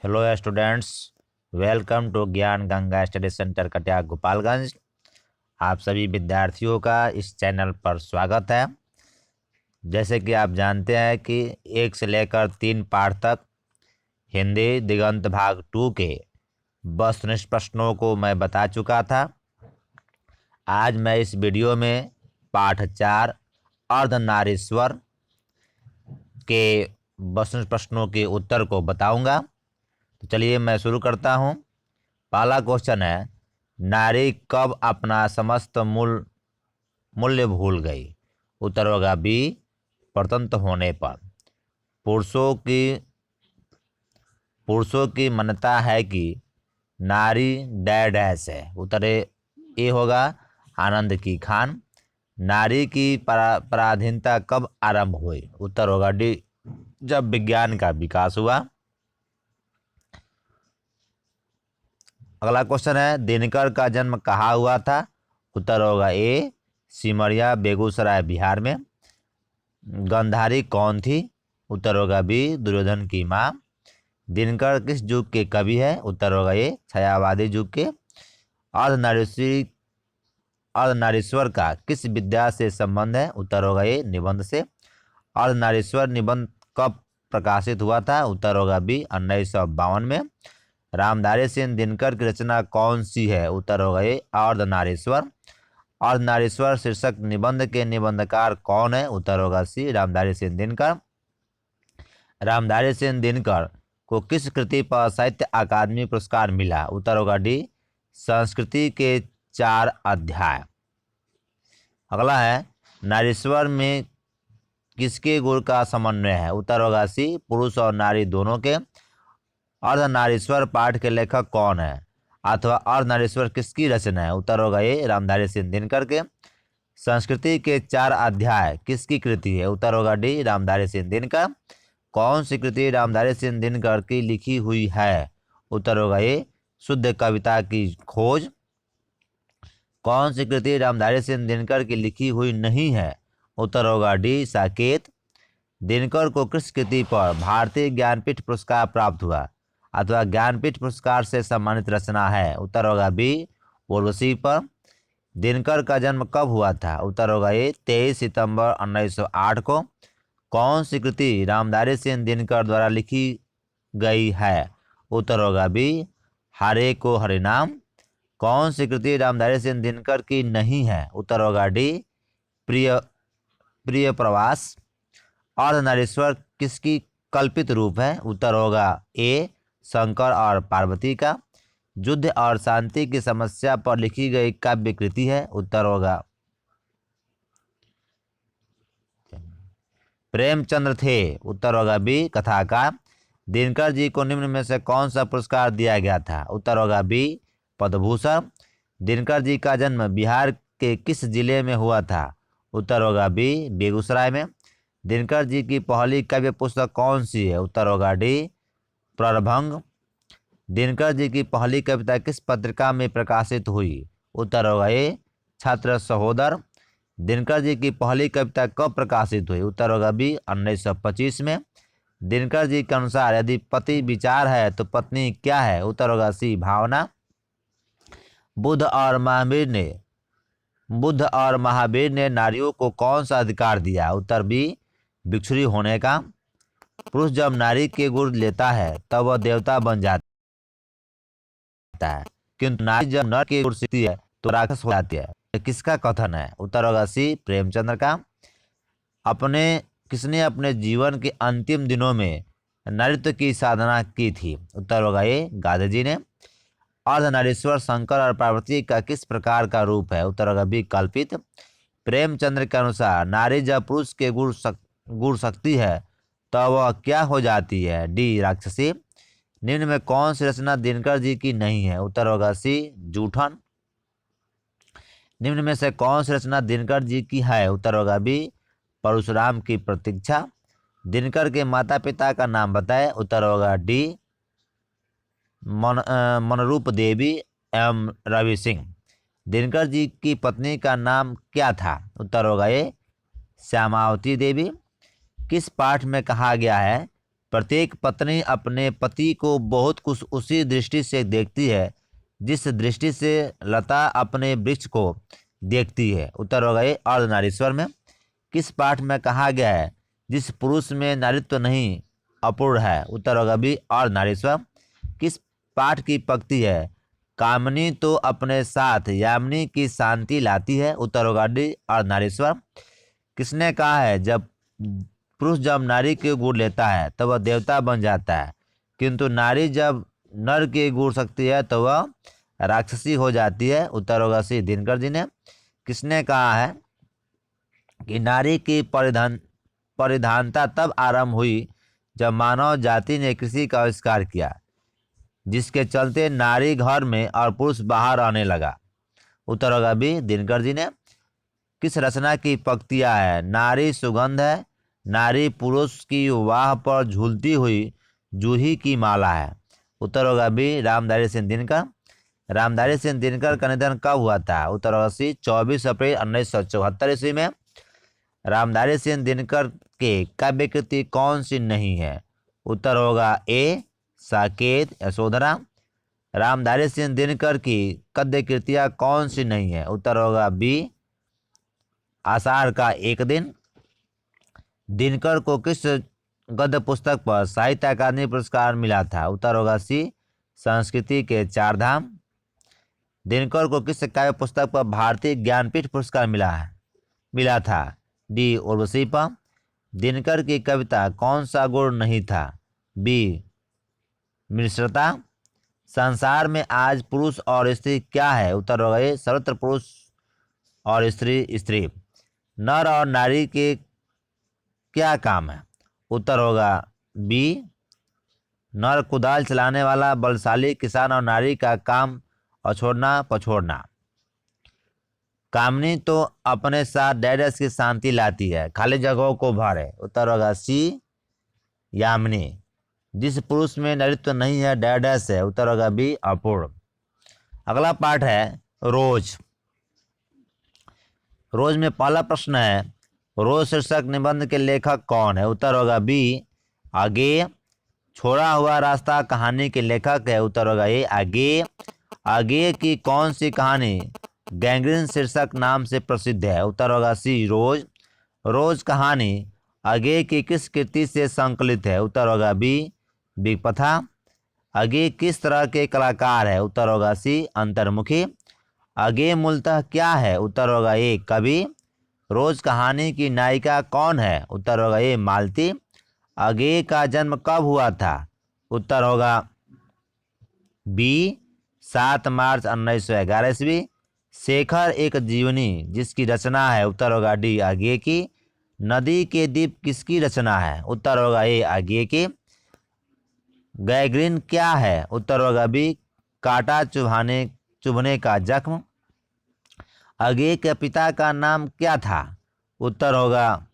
Hello students, welcome to ज्ञान Ganga study centre कटिया गोपालगंज। आप सभी विद्यार्थियों का इस चैनल पर स्वागत है। जैसे कि आप जानते हैं कि 1 से लेकर 3 पाठ तक हिंदी दिगंत भाग 2 के वस्तुनिष्ठ प्रश्नों को मैं बता चुका था। आज मैं इस वीडियो में पाठ 4 अर्धनारीश्वर के वस्तुनिष्ठ प्रश्नों के उत्तर को बताऊंगा। तो चलिए मैं शुरू करता हूं। पहला क्वेश्चन है, नारी कब अपना समस्त मूल्य भूल गई? उत्तर होगा बी, परतंत्र होने पर। पुरुषों की मान्यता है कि नारी डैश है। उत्तर ए होगा आनंद की खान। नारी की पराधीनता कब आरंभ हुई? उत्तर होगा डी, जब विज्ञान का विकास हुआ। अगला क्वेश्चन है, दिनकर का जन्म कहाँ हुआ था? उत्तर होगा ए, सिमरिया बेगूसराय बिहार में। गांधारी कौन थी? उत्तर होगा बी, दुर्योधन की माँ। दिनकर किस युग के कवि है? उत्तर होगा ए, छायावादी युग के। अर्धनारीश्वर का किस विद्या से संबंध है? उत्तर होगा ए, निबंध से। अर्धनारीश्वर निबंध कब प्रकाशित हुआ था? उत्तर होगा बी, 1952 में। रामधारी सिंह दिनकर की रचना कौन सी है? उत्तर होगा ए, अर्धनारीश्वर। अर्धनारीश्वर शीर्षक निबंध के निबंधकार कौन है? उत्तर होगा सी, रामधारी सिंह दिनकर। रामधारी सिंह दिनकर को किस कृति पर साहित्य अकादमी पुरस्कार मिला? उत्तर होगा डी, संस्कृति के 4 अध्याय। अगला है, नारीश्वर में किसके गुण का समन्वय है? उत्तर होगा सी, पुरुष और नारी दोनों के। अर्धनारीश्वर पाठ के लेखक कौन है? अथवा अर्धनारीश्वर किसकी रचना है? उत्तर होगा ए, रामधारी सिंह दिनकर के। संस्कृति के 4 अध्याय किसकी कृति है? उत्तर होगा डी, रामधारी सिंह दिनकर। कौन सी कृति रामधारी सिंह दिनकर की लिखी हुई है? उत्तर होगा ए, शुद्ध कविता की खोज। कौन सी कृति रामधारी सिंह दिनकर की लिखी हुई नहीं है? उत्तर होगा डी, साकेत। दिनकर को किस कृति पर भारतीय ज्ञानपीठ पुरस्कार प्राप्त हुआ अथवा ज्ञानपीठ पुरस्कार से सम्मानित रचना है? उत्तर होगा बी, उर्वशी पर। दिनकर का जन्म कब हुआ था? उत्तर होगा ए, 23 सितंबर 1908 को। कौन सी कृति रामधारी सिंह दिनकर द्वारा लिखी गई है? उत्तर होगा बी, हरे को हरिनाम। कौन सी कृति रामधारी सिंह दिनकर की नहीं है? उत्तर होगा डी, प्रिय प्रिय प्रवास। अर्धनारीश्वर किसकी कल्पित रूप है? उत्तर होगा ए, शंकर और पार्वती का। युद्ध और शांति की समस्या पर लिखी गई काव्य कृति है? उत्तर होगा प्रेमचंद्र थे। उत्तर होगा बी, कथाकार। दिनकर जी को निम्न में से कौन सा पुरस्कार दिया गया था? उत्तर होगा बी, पद्मभूषण। दिनकर जी का जन्म बिहार के किस जिले में हुआ था? उत्तर होगा बी, बेगूसराय में। दिनकर जी की पहली काव्य पुस्तक कौन सी है? उत्तर होगा डी, प्रभंग। दिनकर जी की पहली कविता किस पत्रिका में प्रकाशित हुई? उत्तर होगा ए, छात्र सहोदर। दिनकर जी की पहली कविता कब प्रकाशित हुई? उत्तर होगा बी, 1925 में। दिनकर जी के अनुसार यदि पति विचार है तो पत्नी क्या है? उत्तर होगा सी, भावना। बुद्ध और महावीर ने नारियों को कौन सा अधिकार दिया? उत्तर बी, भिक्षुणी होने का। पुरुष जब नारी के गुण लेता है तब वह देवता बन जाता है, किंतु नारी जब नर के गुण सीखती है तो राक्षस हो जाती है। यह किसका कथन है? उत्तर होगा सी, प्रेमचंद्र का। किसने अपने जीवन के अंतिम दिनों में नारित्व की साधना की थी? उत्तर होगा ए, गांधी जी ने। अर्धनारीश्वर शंकर और पार्वती का किस प्रकार का रूप है? उत्तर होगा बी, कल्पित। प्रेमचंद्र के अनुसार नारी जब पुरुष के गुण सकती है तो वह क्या हो जाती है? डी, राक्षसी। निम्न में कौन सी रचना दिनकर जी की नहीं है? उत्तर होगा सी, जूठन। निम्न में से कौन सी रचना दिनकर जी की है? उत्तर होगा बी, परशुराम की प्रतीक्षा। दिनकर के माता पिता का नाम बताएं? उत्तर होगा डी, मनरूप देवी एवं रवि सिंह। दिनकर जी की पत्नी का नाम क्या था? उत्तर होगा ए, श्यामावती देवी। किस पाठ में कहा गया है प्रत्येक पत्नी अपने पति को बहुत कुछ उसी दृष्टि से देखती है जिस दृष्टि से लता अपने वृक्ष को देखती है। उत्तर होगा ये अर्धनारीश्वर में। किस पाठ में कहा गया है जिस पुरुष में नारीत्व नहीं अपूर्ण है? उत्तर होगा बी अर्धनारीश्वर। किस पाठ की पंक्ति है? कामनी तो अपने साथ यामिनी की शांति लाती है। उत्तर होगा डी अर्धनारीश्वर। किसने कहा है जब पुरुष जब नारी के गुण लेता है तो वह देवता बन जाता है, किंतु नारी जब नर के गुण सकती है तो वह राक्षसी हो जाती है? उत्तर होगा सी दिनकर जी ने। किसने कहा है कि नारी की परिधानता तब आरंभ हुई जब मानव जाति ने कृषि का आविष्कार किया, जिसके चलते नारी घर में और पुरुष बाहर आने लगा? उत्तर होगा बी दिनकर जी ने। किस रचना की पंक्तियां है? नारी सुगंध है, नारी पुरुष की वाह पर झूलती हुई जूही की माला है। उत्तर होगा बी रामधारी सिंह दिनकर। रामधारी सिंह दिनकर का निधन कब हुआ था? उत्तर होगा सी 24 अप्रैल 1974 ईस्वी में। रामधारी सिंह दिनकर के काव्य कृति कौन सी नहीं है? उत्तर होगा ए साकेत यशोधरा। रामधारी सिंह दिनकर की गद्य कृतियां कौन सी नहीं है? उत्तर होगा बी आषाढ़ का एक दिन। दिनकर को किस गद्य पुस्तक पर साहित्य अकादमी पुरस्कार मिला था? उत्तर होगा सी संस्कृति के चार धाम। दिनकर को किस काव्य पुस्तक पर भारतीय ज्ञानपीठ पुरस्कार मिला था? डी उर्वशी पर। दिनकर की कविता कौन सा गुण नहीं था? बी मिश्रता। संसार में आज पुरुष और स्त्री क्या है? उत्तर होगा ये सर्वत्र पुरुष और स्त्री स्त्री। नर और नारी के क्या काम है? उत्तर होगा बी नर कुदाल चलाने वाला बलशाली किसान और नारी का काम अछोड़ना पछोड़ना। कामनी तो अपने साथ डैडस की शांति लाती है, खाली जगहों को भरे। उत्तर होगा सी यामिनी। जिस पुरुष में नारीत्व नहीं है डैडस है। उत्तर होगा बी अपूर्ण। अगला पाठ है रोज। रोज में पहला प्रश्न है रोज शीर्षक निबंध के लेखक कौन है? उत्तर होगा बी आगे। छोड़ा हुआ रास्ता कहानी के लेखक है। उत्तर होगा ए आगे। आगे की कौन सी कहानी गैंग्रीन शीर्षक नाम से प्रसिद्ध है? उत्तर होगा सी रोज। रोज कहानी आगे की किस कृति से संकलित है? उत्तर होगा बी बिगपथा। आगे किस तरह के कलाकार है? उत्तर होगा सी अंतर्मुखी। आगे मूलतः क्या है? उत्तर होगा ए कवि। रोज कहानी की नायिका कौन है? उत्तर होगा ए मालती। आगे का जन्म कब हुआ था? उत्तर होगा बी 7 मार्च 1911 ईस्वी। शेखर एक जीवनी जिसकी रचना है? उत्तर होगा डी आगे की। नदी के द्वीप किसकी रचना है? उत्तर होगा ए आगे की। गैंग्रीन क्या है? उत्तर होगा बी कांटा चुभने का जख्म। आगे के पिता का नाम क्या था? उत्तर होगा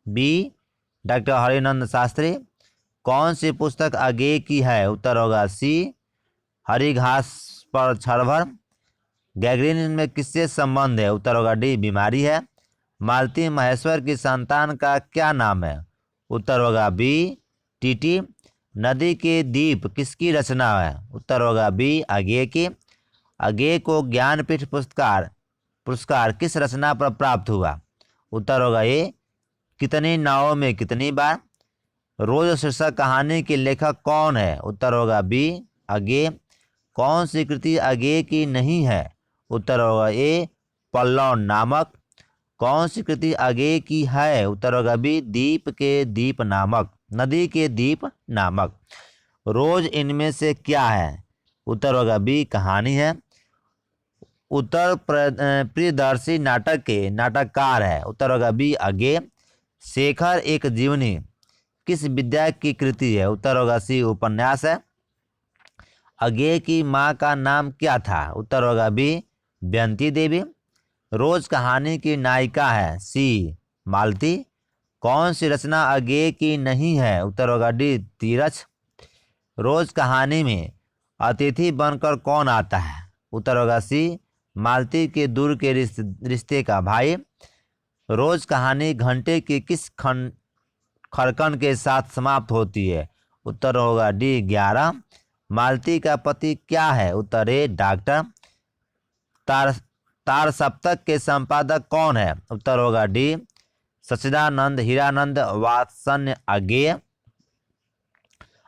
बी डॉक्टर हरिनंद शास्त्री। कौन सी पुस्तक आगे की है? उत्तर होगा सी हरी घास पर क्षणभर। गैंग्रीन में किससे संबंध है? उत्तर होगा डी बीमारी है। मालती महेश्वर की संतान का क्या नाम है? उत्तर होगा बी टीटी। नदी के द्वीप किसकी रचना है? उत्तर होगा बी आगे की। आगे को ज्ञानपीठ पुरस्कार किस रचना पर प्राप्त हुआ? उत्तर होगा ए कितनी नावों में कितनी बार। रोज शीर्षक कहानी के लेखक कौन है? उत्तर होगा बी आगे। कौन सी कृति आगे की नहीं है? उत्तर होगा ए पल्लव नामक। कौन सी कृति आगे की है? उत्तर होगा बी दीप के दीप नामक, नदी के दीप नामक। रोज इनमें से क्या है? उत्तर होगा बी कहानी है। उत्तर प्रियदर्शी नाटक के नाटककार है? उत्तर होगा बी आगे। शेखर एक जीवनी किस विद्या की कृति है? उत्तर होगा सी उपन्यास है। आगे की माँ का नाम क्या था? उत्तर होगा बी बेंती देवी। रोज कहानी की नायिका है? सी मालती। कौन सी रचना आगे की नहीं है? उत्तर होगा डी तीरछ। रोज कहानी में अतिथि बनकर कौन आता है? उत्तर होगा सी मालती के दूर के रिश्ते का भाई। रोज कहानी घंटे की किस खरकन के साथ समाप्त होती है? उत्तर होगा डी 11। मालती का पति क्या है? उत्तर ए डॉक्टर। तार तार सप्तक के संपादक कौन है? उत्तर होगा डी सच्चिदानंद हीरानंद वात्सल्य अगेय।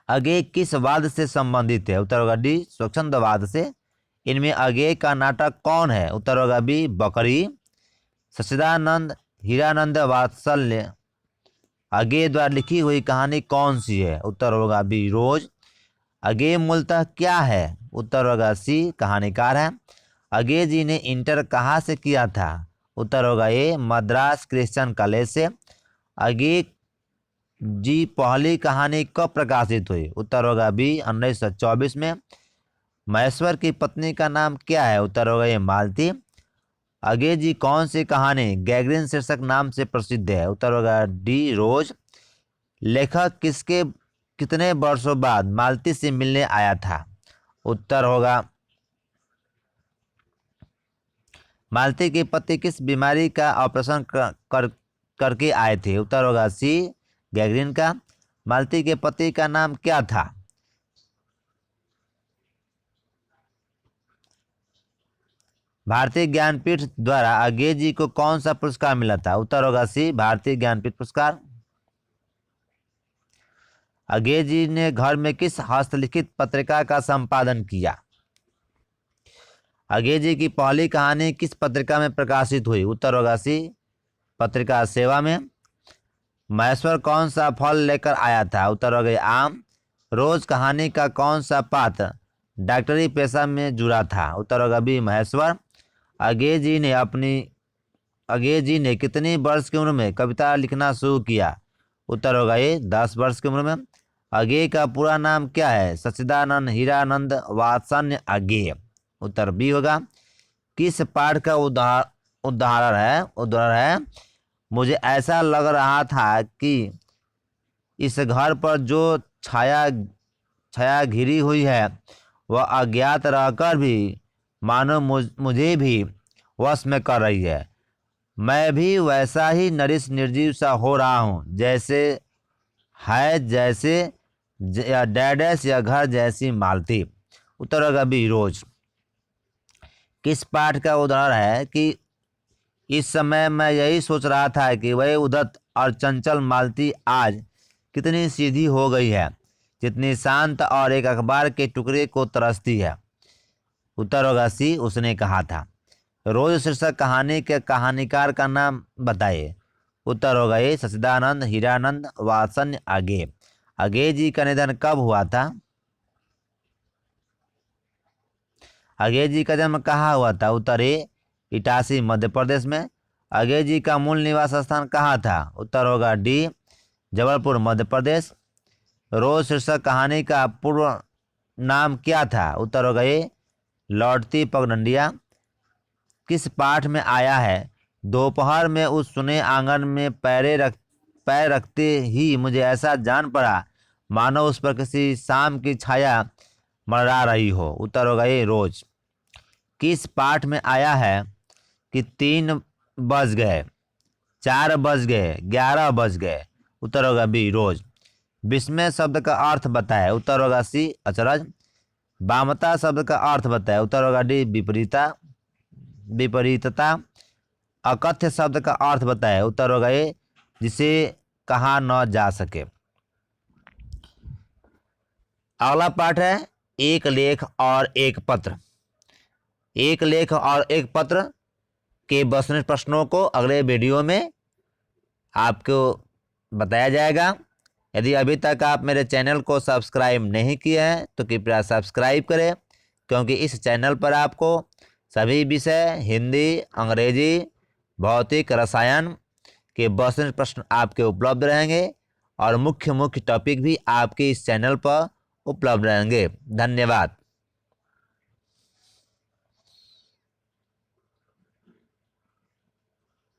अगेय किस वाद से संबंधित है? उत्तर होगा डी स्वच्छंदवाद से। इनमें अगेय का नाटक कौन है? उत्तर होगा बी बकरी। सच्चिदानंद हीरानंद वात्सल्य अगेय द्वारा लिखी हुई कहानी कौन सी है? उत्तर होगा बी रोज। अगेय मूलतः क्या है? उत्तर होगा सी कहानीकार है। अगेय जी ने इंटर कहाँ से किया था? उत्तर होगा ए मद्रास क्रिश्चियन कॉलेज से। अगेय जी पहली कहानी कब प्रकाशित हुई? उत्तर होगा बी 1924 में। महेश्वर की पत्नी का नाम क्या है? उत्तर होगा ये मालती। अगेय जी कौन सी कहानी गैगरिन शीर्षक नाम से प्रसिद्ध है? उत्तर होगा डी रोज। लेखक कितने वर्षों बाद मालती से मिलने आया था? उत्तर होगा मालती के पति किस बीमारी का ऑपरेशन करके आए थे? उत्तर होगा सी गैगरिन का। मालती के पति का नाम क्या था? भारतीय ज्ञानपीठ द्वारा अगेय जी को कौन सा पुरस्कार मिला था? उत्तर होगा सी भारतीय ज्ञानपीठ पुरस्कार। अगेय जी ने घर में किस हस्तलिखित पत्रिका का संपादन किया? अगेय जी की पहली कहानी किस पत्रिका में प्रकाशित हुई? उत्तर होगा सी पत्रिका सेवा में। महेश्वर कौन सा फल लेकर आया था? उत्तर होगा आम। रोज कहानी का कौन सा पात्र डॉक्टरी पेशा में जुड़ा था? उत्तर होगा बी महेश्वर। अगेय जी ने कितनी वर्ष की उम्र में कविता लिखना शुरू किया? उत्तर होगा ये 10 वर्ष की उम्र में। अगेय का पूरा नाम क्या है? सच्चिदानंद हीरानंद वात्सल्य अगेय। उत्तर बी होगा। किस पाठ का उदाहरण है मुझे ऐसा लग रहा था कि इस घर पर जो छाया घिरी हुई है वह अज्ञात रहकर भी मानो मुझे भी वश में कर रही है। मैं भी वैसा ही नरिश निर्जीव सा हो रहा हूँ जैसे डैडेस या घर जैसी मालती। उत्तर होगा बी रोज। किस पाठ का उदाहरण है कि इस समय मैं यही सोच रहा था कि वह उद्धत और चंचल मालती आज कितनी सीधी हो गई है, जितनी शांत और एक अखबार के टुकड़े को तरसती है। उत्तर होगा सी उसने कहा था। रोज शीर्षक कहानी के कहानीकार का नाम बताइए। उत्तर होगा ये सच्चिदानंद हीरानंद वात्सल्य अगेय। अगेय जी का निधन कब हुआ था? अगेय जी का जन्म कहाँ हुआ था? उत्तर ए इटारसी मध्य प्रदेश में। अगेय जी का मूल निवास स्थान कहाँ था? उत्तर होगा डी जबलपुर मध्य प्रदेश। रोज शीर्षक कहानी का पूर्व नाम क्या था? उत्तर होगा ए लौटती पगडंडिया। किस पाठ में आया है? दोपहर में उस सुने आंगन में पैर रखते ही मुझे ऐसा जान पड़ा मानो उस पर किसी शाम की छाया मंडरा रही हो। उत्तर होगा ये रोज। किस पाठ में आया है कि 3 बज गए, 4 बज गए, 11 बज गए? उत्तर होगा बी रोज। विस्मय शब्द का अर्थ बताए। उत्तर होगा सी अचरज। वामता शब्द का अर्थ बताए। उत्तर होगा डी विपरीतता। अकथ्य शब्द का अर्थ बताए। उत्तर होगा ये जिसे कहा न जा सके। अगला पाठ है एक लेख और एक पत्र। एक लेख और एक पत्र के बसने प्रश्नों को अगले वीडियो में आपको बताया जाएगा। यदि अभी तक आप मेरे चैनल को सब्सक्राइब नहीं किए हैं तो कृपया सब्सक्राइब करें, क्योंकि इस चैनल पर आपको सभी विषय हिंदी, अंग्रेजी, भौतिक, रसायन के बसने प्रश्न आपके उपलब्ध रहेंगे और मुख्य टॉपिक भी आपके इस चैनल पर उपलब्ध रहेंगे। धन्यवाद।